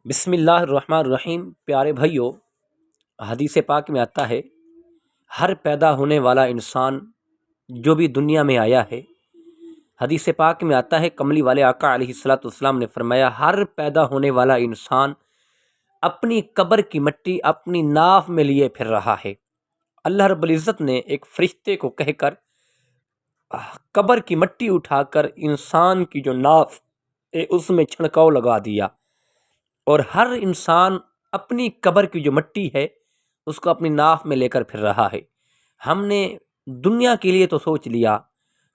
بسم اللہ الرحمن الرحیم۔ پیارے بھائیو، حدیث پاک میں آتا ہے ہر پیدا ہونے والا انسان جو بھی دنیا میں آیا ہے، حدیث پاک میں آتا ہے کملی والے آقا علیہ الصلوۃ والسلام نے فرمایا ہر پیدا ہونے والا انسان اپنی قبر کی مٹی اپنی ناف میں لیے پھر رہا ہے۔ اللہ رب العزت نے ایک فرشتے کو کہہ کر قبر کی مٹی اٹھا کر انسان کی جو ناف ہے اس میں چھڑکاؤ لگا دیا، اور ہر انسان اپنی قبر کی جو مٹی ہے اس کو اپنی ناف میں لے کر پھر رہا ہے۔ ہم نے دنیا کے لیے تو سوچ لیا،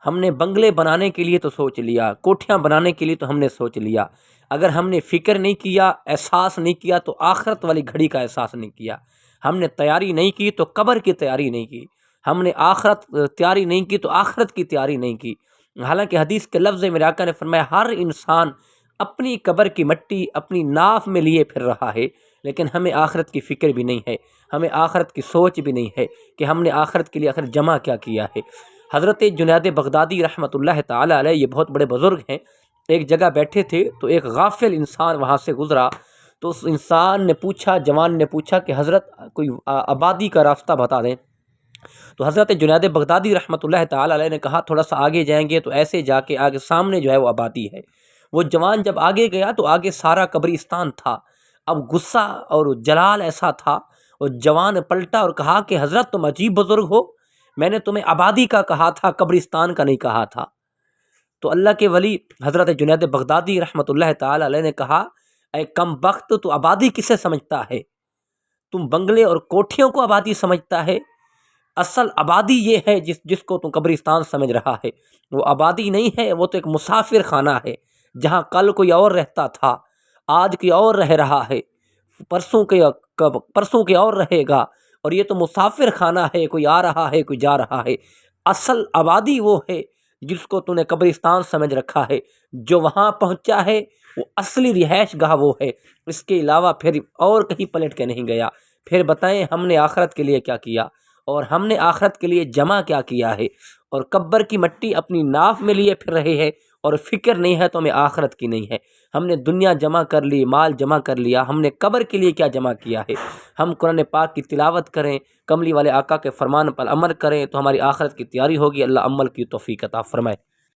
ہم نے بنگلے بنانے کے لیے تو سوچ لیا، کوٹھیاں بنانے کے لیے تو ہم نے سوچ لیا، اگر ہم نے فکر نہیں کیا، احساس نہیں کیا تو آخرت والی گھڑی کا احساس نہیں کیا۔ ہم نے تیاری نہیں کی تو قبر کی تیاری نہیں کی، ہم نے آخرت تیاری نہیں کی تو آخرت کی تیاری نہیں کی۔ حالانکہ حدیث کے لفظ میرے آقا نے فرمایا ہر انسان اپنی قبر کی مٹی اپنی ناف میں لیے پھر رہا ہے، لیکن ہمیں آخرت کی فکر بھی نہیں ہے، ہمیں آخرت کی سوچ بھی نہیں ہے کہ ہم نے آخرت کے لیے آخر جمع کیا کیا ہے۔ حضرت جنید بغدادی رحمۃ اللہ تعالیٰ علیہ، یہ بہت بڑے بزرگ ہیں، ایک جگہ بیٹھے تھے تو ایک غافل انسان وہاں سے گزرا، تو اس انسان نے پوچھا، جوان نے پوچھا کہ حضرت کوئی آبادی کا راستہ بتا دیں۔ تو حضرت جنید بغدادی رحمۃ اللہ تعالیٰ علیہ نے کہا تھوڑا سا آگے جائیں گے تو ایسے جا کے آگے سامنے جو ہے وہ آبادی ہے۔ وہ جوان جب آگے گیا تو آگے سارا قبرستان تھا۔ اب غصہ اور جلال ایسا تھا، اور جوان پلٹا اور کہا کہ حضرت تم عجیب بزرگ ہو، میں نے تمہیں آبادی کا کہا تھا، قبرستان کا نہیں کہا تھا۔ تو اللہ کے ولی حضرت جنید بغدادی رحمۃ اللہ تعالی علیہ نے کہا اے کم بخت، تو آبادی کسے سمجھتا ہے؟ تم بنگلے اور کوٹھیوں کو آبادی سمجھتا ہے؟ اصل آبادی یہ ہے جس کو تم قبرستان سمجھ رہا ہے، وہ آبادی نہیں ہے، وہ تو ایک مسافر خانہ ہے، جہاں کل کوئی اور رہتا تھا، آج کوئی اور رہ رہا ہے، پرسوں کے اور رہے گا، اور یہ تو مسافر خانہ ہے، کوئی آ رہا ہے کوئی جا رہا ہے۔ اصل آبادی وہ ہے جس کو تو نے قبرستان سمجھ رکھا ہے، جو وہاں پہنچا ہے وہ اصلی رہائش گاہ وہ ہے، اس کے علاوہ پھر اور کہیں پلٹ کے نہیں گیا۔ پھر بتائیں ہم نے آخرت کے لیے کیا کیا، اور ہم نے آخرت کے لیے جمع کیا کیا ہے، اور قبر کی مٹی اپنی ناف میں لیے پھر رہے ہیں، اور فکر نہیں ہے تو ہمیں آخرت کی نہیں ہے۔ ہم نے دنیا جمع کر لی، مال جمع کر لیا، ہم نے قبر کے لیے کیا جمع کیا ہے؟ ہم قرآن پاک کی تلاوت کریں، کملی والے آقا کے فرمان پر عمل کریں تو ہماری آخرت کی تیاری ہوگی۔ اللہ عمل کی توفیق عطا فرمائے۔